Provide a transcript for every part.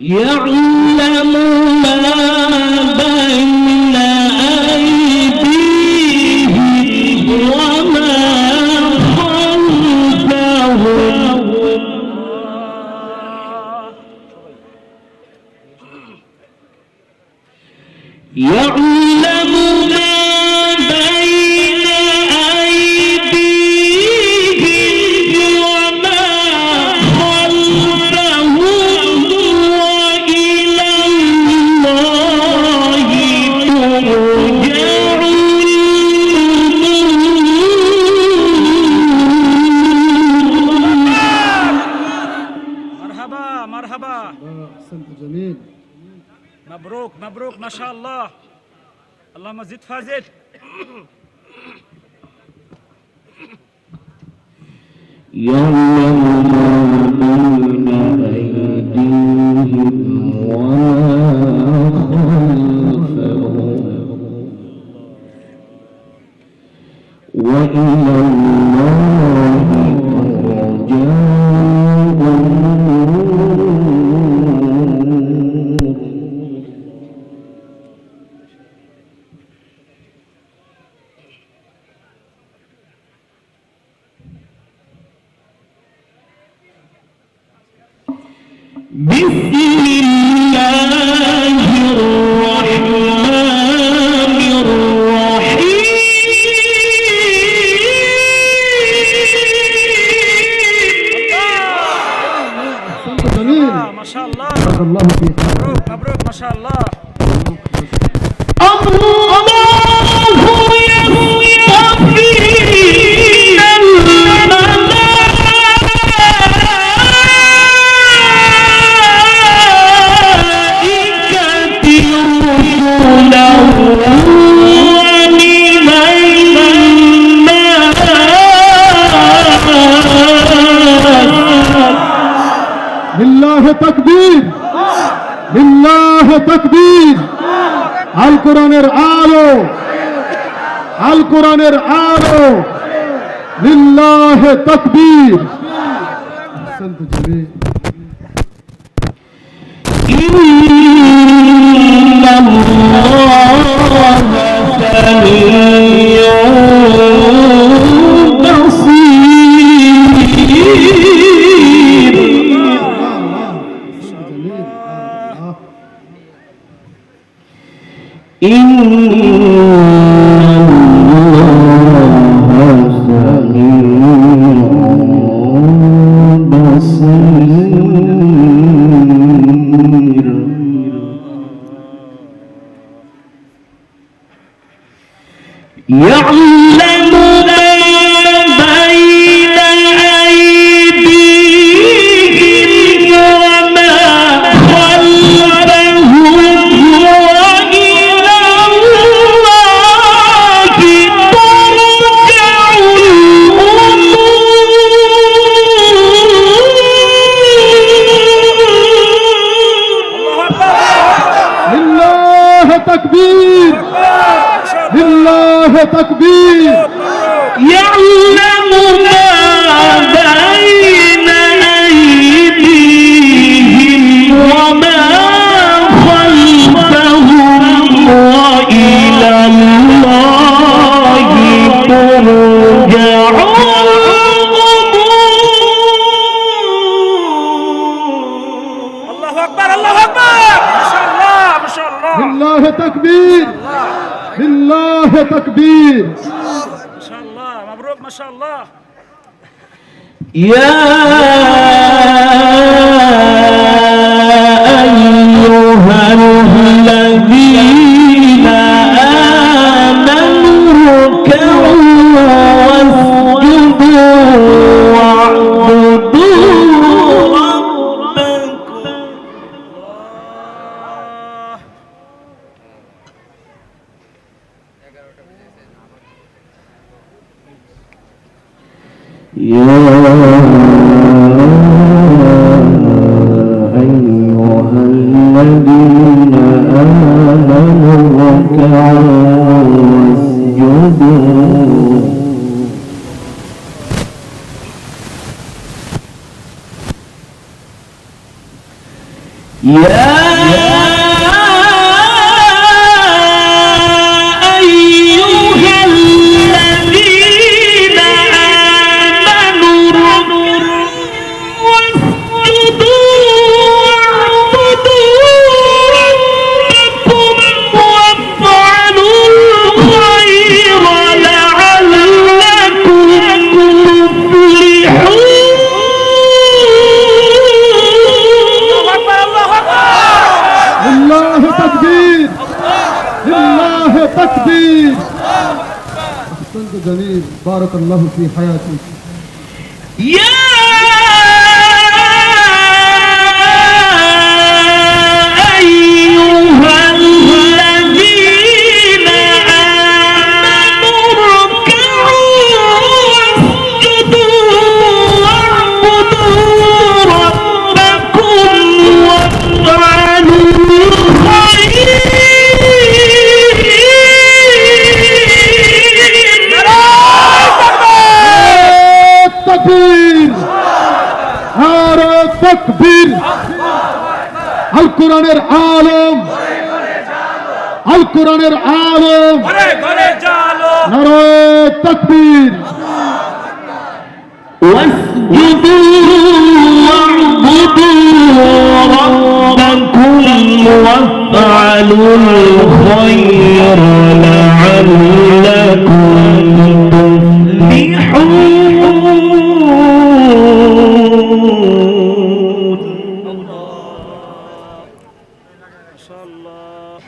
يعلم ما بين أيديهم وما خلفهم يعلم ما بين أيديهم وما خلفهم وإلى الله ترجع مرحبا مرحبا. أحسنت جميل. مبروك مبروك ما شاء الله. اللهم زد فازد. يعلم ما بين أيديهم وما خلفهم وإلى الله ترجع بسم الله الرحمن الرحيم. أحسنت جميل. ما شاء الله. بارك الله فيك. مبروك مبروك ما شاء الله. لله تكبير لله تكبير আল কোরআনের আলো আল কোরআনের আলো লিল্লাহি তাকবীর أحسنت جميل إن الله سميع بصير. إن الله سميع بصير. يعلم ما بين أيديهم وما خلفهم وإلى الله ترجع الأمور. تكبير يعلم ما بين أيديهم وما خلفهم وإلى الله ترجع الله أكبر الله أكبر ما شاء الله ما شاء الله لله تكبير لله تكبير ما شاء الله مبروك ما شاء الله يا أيها الذين آمنوا اركعوا واسجدوا واعبدوا ربكم يا أيها الذين آمنوا اركعوا واسجدوا يا أيها الذين آمنوا اركعوا واسجدوا واعبدوا ربكم وافعلوا الخير لعلكم تفلحون لله تكبير لله تكبير أحسنت جميل بارك الله في حياتك يا أيها الذين آمنوا اركعوا واسجدوا واعبدوا ربكم وافعلوا التكبير نعرة التكبير القرآনের আলম القرآনের আলম ঘরে ঘরে জালো নারে তাকবীর واسجدوا واعبدوا ربكم وافعلوا الخير لعلكم تفلحون ما شاء الله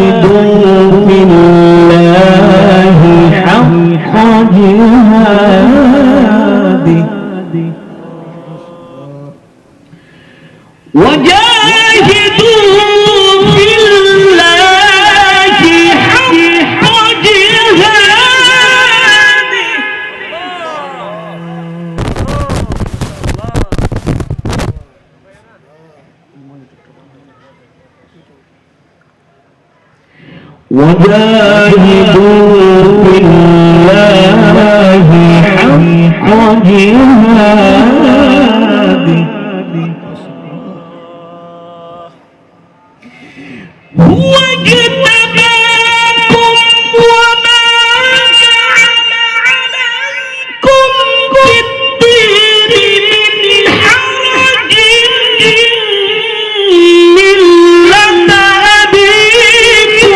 وجاهدوا في الله حق جهاده وجاهدوا في الله حق جهاده وجاهدوا في الله حق جهاده هو اجتباكم وما جعل عليكم في الدين من حرج ملة أبيكم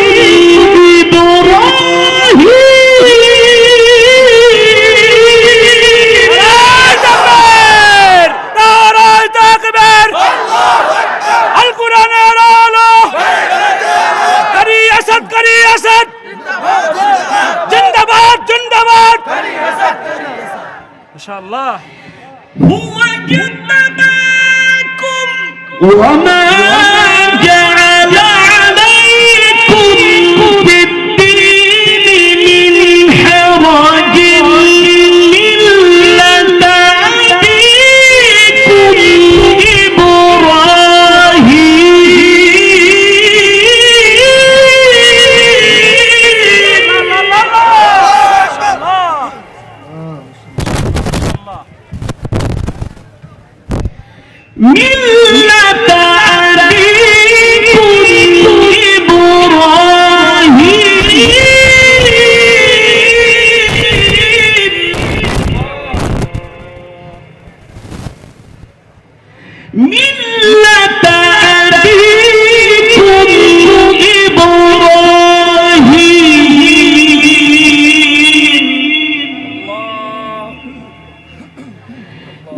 ما شاء الله هو اجتباكم وما جعل عليكم في الدين من حرج ملة أبيكم إبراهيم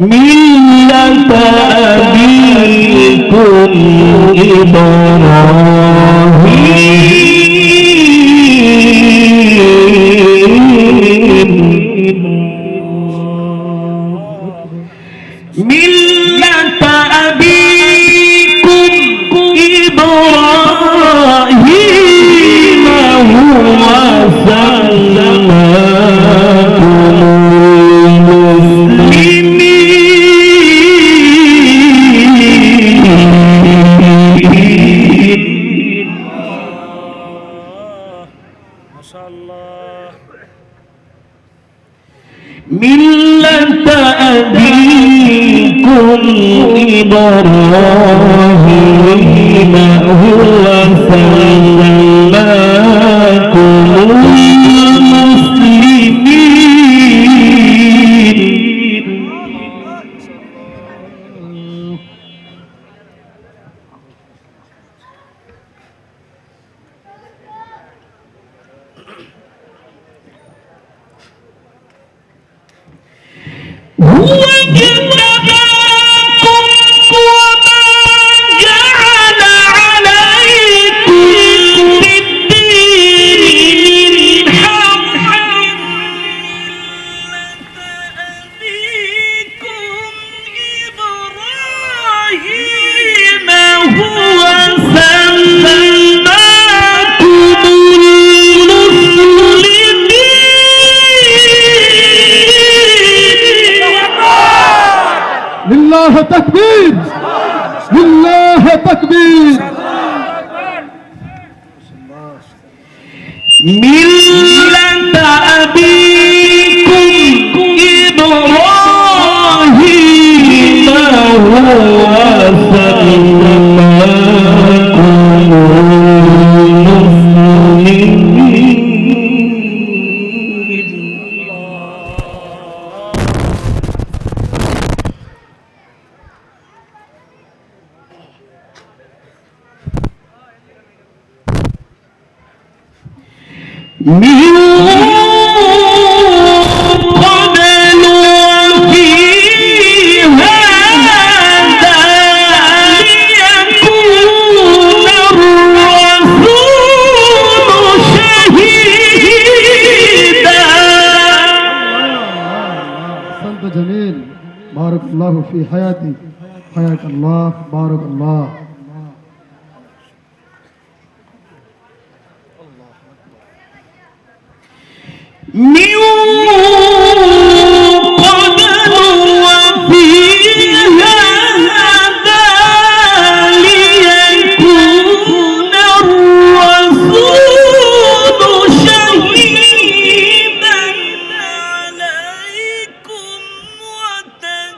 ملة أبيكم إبراهيم ملة أبيكم إبراهيم هو سماكم المسلمين. ما شاء الله. ملة أبيكم إبراهيم هو سماكم المسلمين. هو اجتباكم وما جعل عليكم في الدين من حرج أبيكم إبراهيم هو سماكم المسلمين. لله تكبير، لله تكبير. ملة أبيكم إبراهيم هو سماكم المسلمين. من قبل وفي هذا ليكون الرسول شهيدا. أحسنت جميل، بارك الله في حياتي، حياك الله، بارك الله. من قبل وفي هذا ليكون الرسول شهيدا عليكم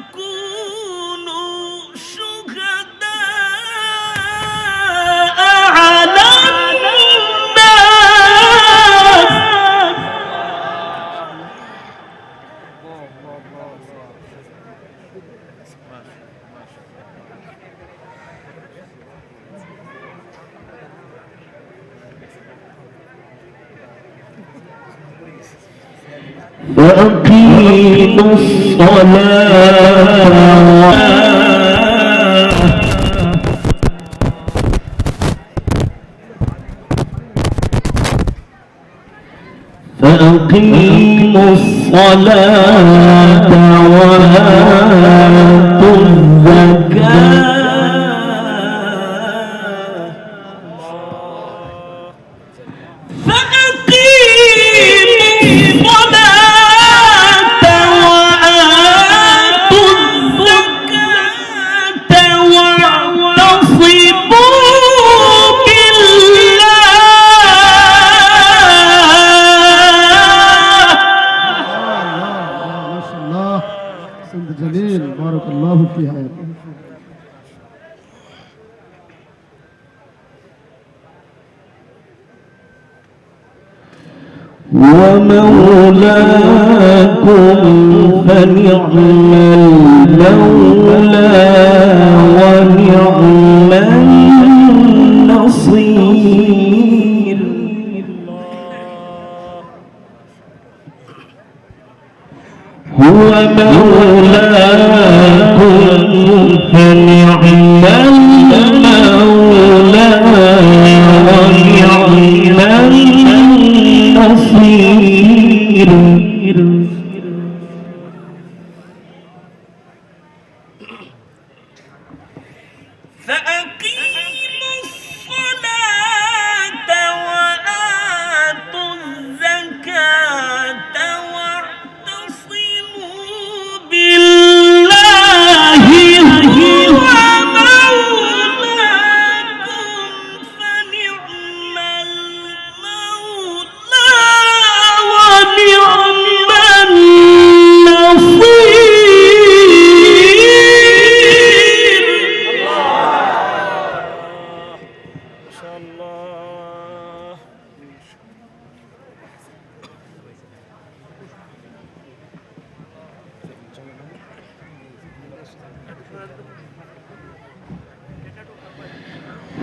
وتكونوا شهداء على الناس. وأقيموا الصلاة فأقيموا الصلاة وآتوا الزكاة جميل، بارك الله في حياتك. ومولاكم فنعم المولى ونعم النصير. هو هو مولاكم فنعم المولى ونعم النصير فأقيموا الصلاة وآتوا الزكاة واعتصموا بالله هو مولاكم فنعم المولى ونعم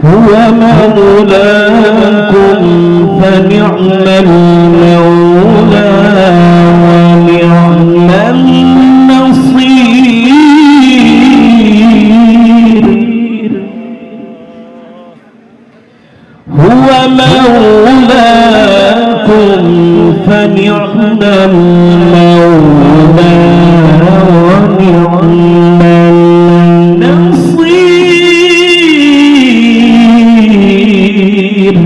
هو مولاكم فنعم المولى ونعم النصير هو مولاكم فنعم المولى ونعم النصير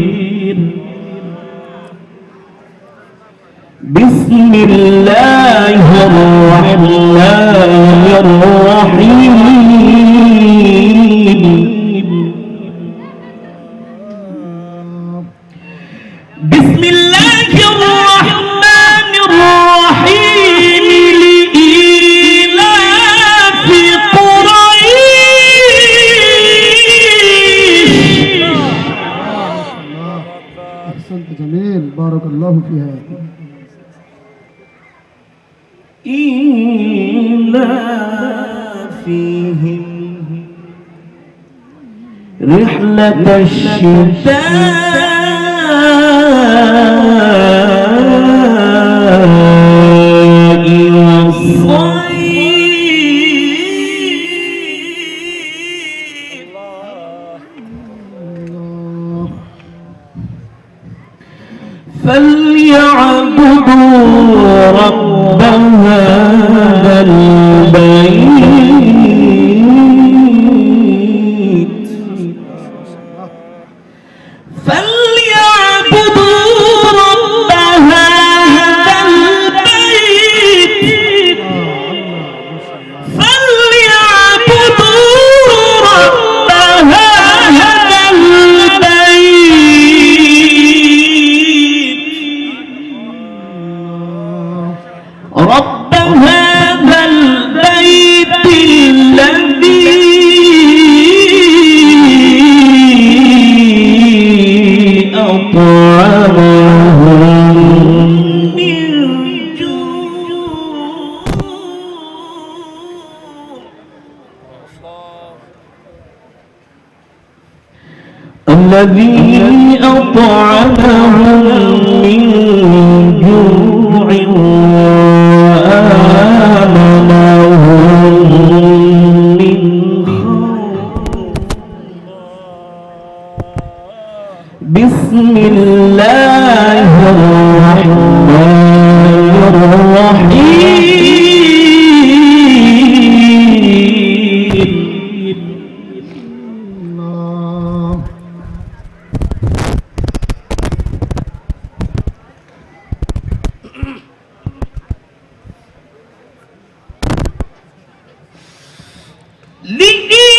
بسم الله الرحمن الرحيم بسم الله الرحمن الرحيم لإيلاف قريش أحسنت جميل بارك الله فيها. إيلافهم رحلة الشتاء والصيف فليعبدوا رب هذا البيت فليعبدوا رب هذا البيت فليعبدوا رب هذا البيت رب هذا البيت الذي أطعمهم من جوع الذي أطعمهم من جوع وآمنهم من خوف بسم الله الرحمن الرحيم الله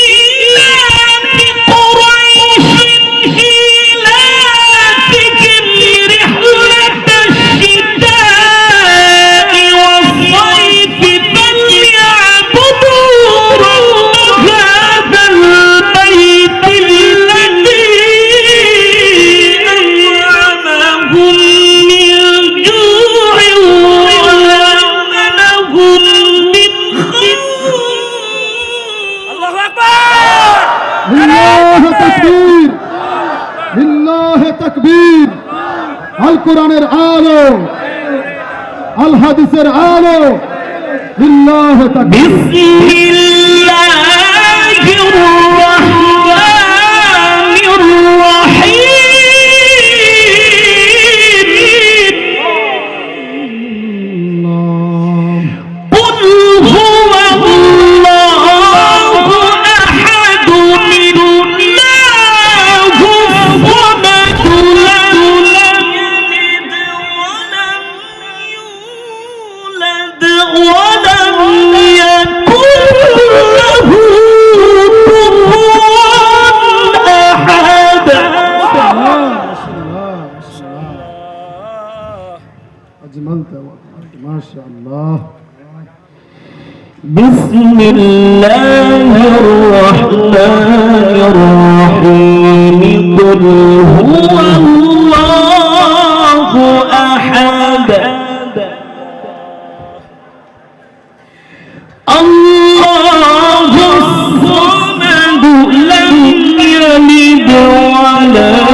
لإيلاف قريش إيلافهم رحلة الشتاء والصيف فليعبدوا رب هذا البيت الذي أطعمهم من جوع وآمنهم من خوف الله أكبر لله تكبير لله تكبير আল কোরআনের আলো আল হাদিসের আলো লিল্লাহি তাকবীর। বিসমিল্লাহির রাহমানির রাহিম। কুল হুয়াল্লাহু আহাদ আল্লাহু সামাদ লাম ইয়ালিদ ওয়ালাম ইউলাদ ওয়ালাম ইয়াকুল লাহু কুফুওয়ান আহাদ। أجملت وأكملت ما شاء الله. بسم الله الرحمن الرحيم. قل هو الله أحد الله الصمد لم يلد ولم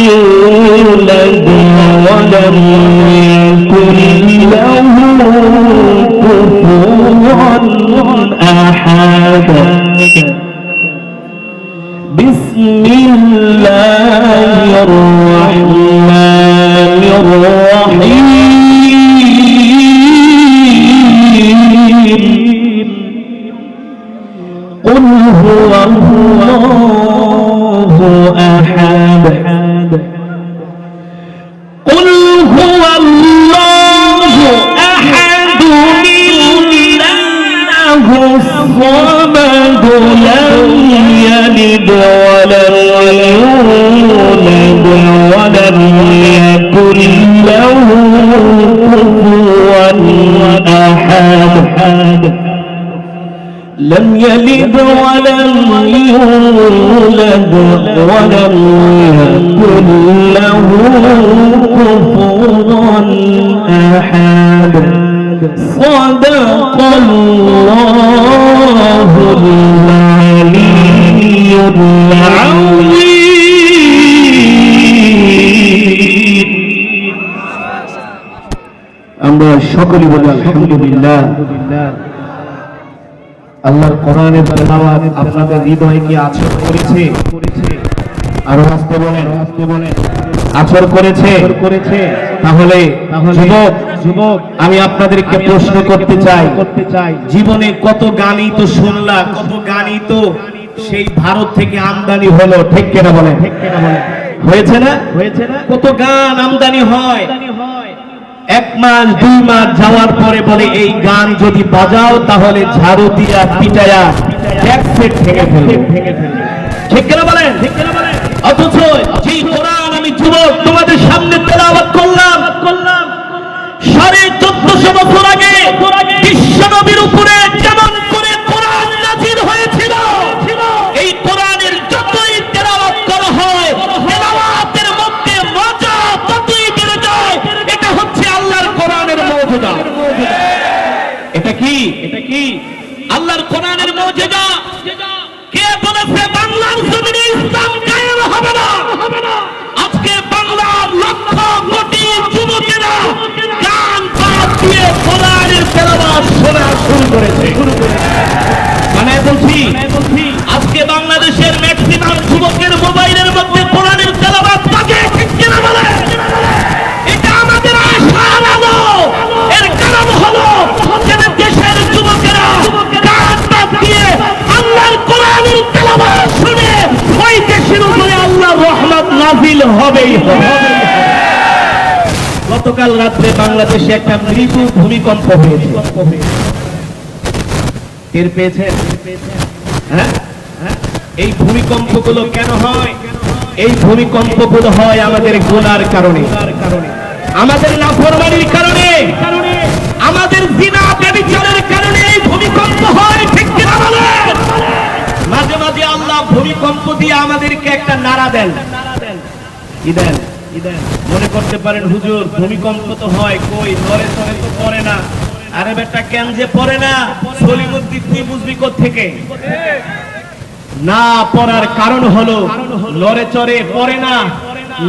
يولد ولم يكن له كفوا أحد. بسم الله الرحمن الرحيم. قل هو الله أحد قل هو الله أحد الله الصمد لم يلد ولم يولد ولم يكن له كفوا أحد. لم يلد ولم يولد ولم يكن له كفوا أحد. صدق الله العلي العظيم. আমরা সকলে বলি আলহামদুলিল্লাহ। আল্লাহর কোরআনের তেলাওয়াত আপনাদের হৃদয়ে কি আছর করেছে? আরো আসতে বলেন, আছর করেছে। তাহলে যুবক আমি আপনাদেরকে প্রশ্ন করতে চাই, জীবনে কত গানই তো শুনলা, কত গানই তো সেই ভারত থেকে আমদানি হলো, ঠিক কিনা বলেন? হয়েছে না? কত গান আমদানি হয়, 1 মাস 2 মাস যাওয়ার পরে বলে এই গান যদি বাজাও তাহলে ঝাড়ু দিয়া পিটায়া ট্যাক্সেট ভেঙে ফেলবে, ঠিক কিনা বলেন? অথচ যেই কোরআন আমি যুবক তোমাদের সামনে তেলাওয়াত করলাম 1450 বছর আগে বিশ্বনবীর উপরে যেমন করে কোরআন নাযিল হয়েছিল, এই কোরআনের যতই তেলাওয়াত করা হয় তেলাওয়াতের মধ্যে মজা ততই বেড়ে যায়। এটা হচ্ছে আল্লাহর কোরআনের মুজিজা। এটা কি আল্লাহর কোরআনের মুজিজা। কে বলেছে বাংলার জমিনে ইসলাম কায়েম হবে না? আজকে বাংলার লক্ষ কোটি যুবকেরা গান বাদ দিয়ে কোরআনের তেলাওয়াত শোনা শুরু করেছে। মানে বলছি আজকে বাংলাদেশের ম্যাক্সিমাম যুবকের মোবাইলের মধ্যে কোরআনের তেলাওয়াত থাকে, ঠিক কিনা বলে? এটা আমাদের আশার আলো। এর কারণ হলো যে দেশের যুবকেরা গান বাদ দিয়ে আল্লাহর কোরআনের তেলাওয়াত শুনে ওই দেশের উপরে আল্লাহর রহমত নাযিল হবেই হবে। গতকাল রাতে বাংলাদেশে একটা মৃদু ভূমিকম্প হয়েছে, টের পেয়েছেন? হ্যাঁ, এই ভূমিকম্পগুলো কেন হয়? এই ভূমিকম্পগুলো হয় আমাদের গুনার কারণে, আমাদের নাফরমানির কারণে, আমাদের জিনা ব্যভিচারের কারণে এই ভূমিকম্প হয়, ঠিক কিনা বলেন? মাঝে মাঝে আল্লাহ ভূমিকম্প দিয়ে আমাদেরকে একটা নাড়া দেন। কি দেন? মনে করতে পারেন হুজুর ভূমিকম্প তো হয়, কই নড়ে চড়ে তো পড়ে না। আরে বেটা কেন যে পড়ে না, সলিমুদ্দিন তুই বুঝবি কোত্থেকে? না পড়ার কারণ হলো নড়ে চড়ে পড়ে না,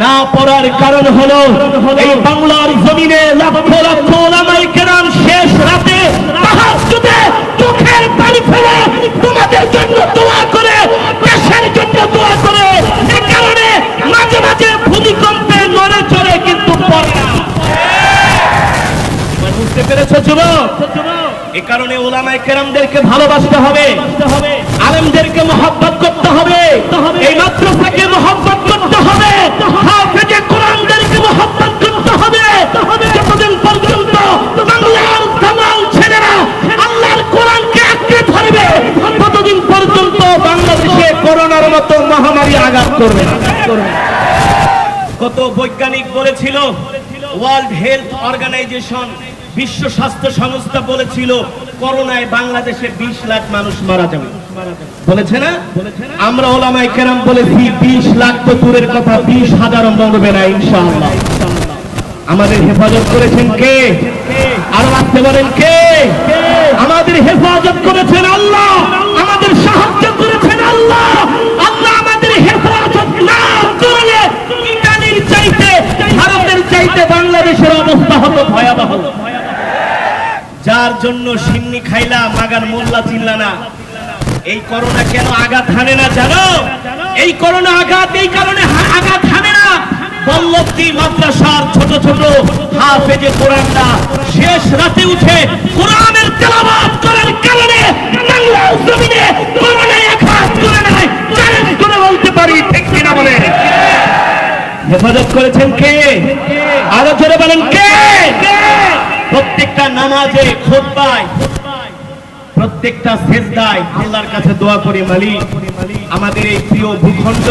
না পড়ার কারণ হলো এই বাংলার জমিনে লক্ষ লক্ষ ওলামায়ে কেরাম শেষ রাতে যুবক, এ কারণে উলামায়ে কেরামদেরকে ভালোবাসতে হবে, আলেমদেরকে মহব্বত করতে হবে, এই মাদ্রাসাকে মহব্বত করতে হবে, হাফেজে কোরআনদেরকে মহব্বত করতে হবে। যতদিন পর্যন্ত বাংলার দামাল ছেলেরা আল্লাহর কোরআনকে আঁকড়ে ধরবে, ততদিন পর্যন্ত বাংলাদেশে করোনার মতো মহামারী আঘাত করবে না। কত বৈজ্ঞানিক বলেছিল, ওয়ার্ল্ড হেলথ অর্গানাইজেশন, বিশ্ব স্বাস্থ্য সংস্থা বলেছিল করোনায় বাংলাদেশে 20 লাখ মানুষ মারা যাবে, বলেছে না? আমরা উলামায়ে কেরাম বলেছি 20 লাখ তো দূরের কথা, 20,000 মরবে না ইনশাআল্লাহ। আমাদের হেফাজত করেছেন কে? আরো আসতে বলেন কে? আমাদের হেফাজত করেছেন আল্লাহ, আমাদের সাহায্য করেছেন আল্লাহ। আল্লাহ আমাদের হেফাজত না করলে ইতালির চাইতে, ভারতের চাইতে বাংলাদেশের অবস্থা হতো ভয়াবহ। যার জন্য সিন্নি খাইলা মাগার মোল্লা চিনলা না। এই করোনা কেন আঘাত হানে না জানো? এই করোনা আঘাত এই কারণে আঘাত হানে না, বল্লভী মাদ্রাসার ছোট ছোট হাফেজে কোরআনরা শেষ রাতে উঠে কোরআনের তেলাওয়াত করার কারণে বাংলার জমিনে করোনা আঘাত করে নাই। চ্যালেঞ্জ করে বলতে পারি, ঠিক কিনা বলেন? হেফাজত করেছেন কে? আরো জোরে বলেন কে? প্রত্যেকটা নামাজে, খুতবায়, প্রত্যেকটা সেজদায় আল্লাহর কাছে দোয়া করি, মালিক আমাদের এই প্রিয় ভূখণ্ড,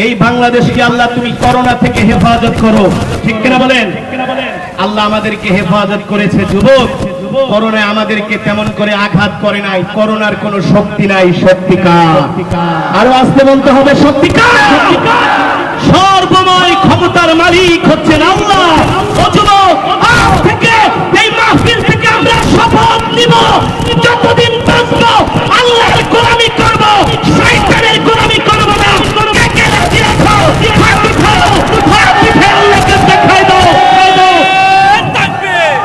এই বাংলাদেশকে আল্লাহ তুমি করোনা থেকে হেফাজত করো, ঠিক কিনা বলেন? আল্লাহ আমাদেরকে হেফাজত করেছে। যুবক, করোনায় আমাদেরকে তেমন করে আঘাত করে নাই, করোনার কোনো শক্তি নাই, শক্তিকার। আরো আসতে বলতে হবে শক্তিকার। সর্বময় ক্ষমতার মালিক হচ্ছেন আল্লাহ। ও যুবক, আজ থেকে এই মাহফিল থেকে আমরা শপথ নিব, যতদিন বাঁচব আল্লাহর গোলামি করব, শয়তানের গোলামি করব না। কে কে রাজি আছো? হাত উঠাও, হাত উঠে আল্লাহকে দেখাই দাও। তাকবীর,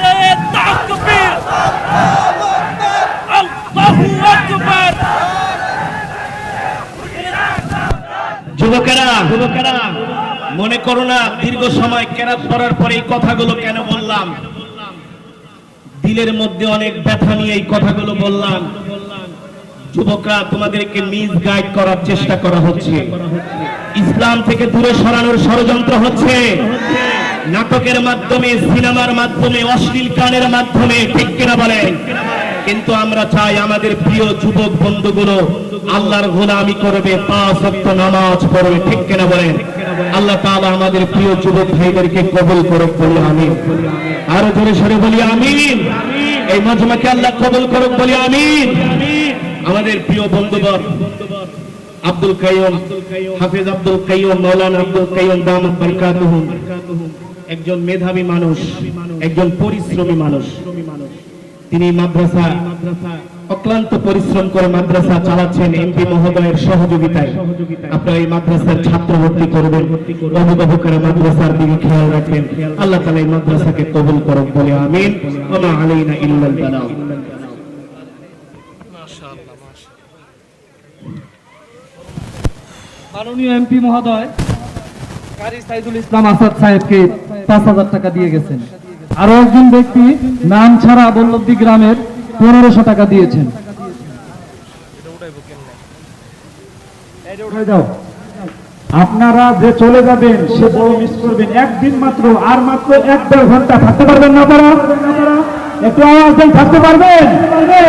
নারে তাকবীর, আল্লাহু আকবার। যুবকেরা, মনে করো না দীর্ঘ সময় কেরাত পড়ার পরে এই কথাগুলো কেন বললাম। দিলের মধ্যে অনেক ব্যথা নিয়ে এই কথাগুলো বললাম। যুবকরা, তোমাদেরকে মিস গাইড করার চেষ্টা করা হচ্ছে, ইসলাম থেকে দূরে সরানোর ষড়যন্ত্র হচ্ছে, নাটকের মাধ্যমে, সিনেমার মাধ্যমে, অশ্লীল গানের মাধ্যমে, ঠিক কিনা বলেন? কিন্তু আমরা চাই আমাদের প্রিয় যুবক বন্ধুগুলো আল্লাহর গোলামি করবে, 5 ওয়াক্ত নামাজ পড়বে, ঠিক কিনা বলেন? আল্লাহ তাআলা আমাদের প্রিয় যুবক ভাইদেরকে কবুল করুক, বলি আমিন। আরো জোরে সরে বলি আমিন। এই মজমাকে আল্লাহ কবুল করুক, বলি আমিন। আমাদের প্রিয় বন্ধুবর আব্দুল কাইয়ুম, হাফেজ আব্দুল কাইয়ুম, মাওলানা আব্দুল কাইয়ুম দামাত বারকাতুহুম একজন মেধাবী মানুষ, একজন পরিশ্রমী মানুষ। তিনি মাদ্রাসা অক্লান্ত পরিশ্রম করে মাদ্রাসা চালাচ্ছেন এমপি মহোদয়ের সহযোগিতায়। আপনারা এই মাদ্রাসার ছাত্র ভর্তি করবেন, অভিভাবকেরা মাদ্রাসার দিকে খেয়াল রাখবেন। আল্লাহ তাআলা এই মাদ্রাসাকে কবুল করুন, বলে আমিন। ওয়া মা আলাইনা ইল্লাল বালাগ। মাননীয় এমপি মহোদয় কারি সাইদুল ইসলাম আসাদ সাহেবকে 5,000 টাকা দিয়ে গেছেন। আরো একজন ব্যক্তি নাম ছাড়া বল্লভী গ্রামের 1500 টাকা দিয়েছেন। আপনারা যে চলে যাবেন সে বড় মিস করবেন। একদিন মাত্র, আর মাত্র 1-1.5 ঘন্টা থাকতে পারবেন না? আপনারা একটু আওয়াজ দেন, থাকতে পারবেন?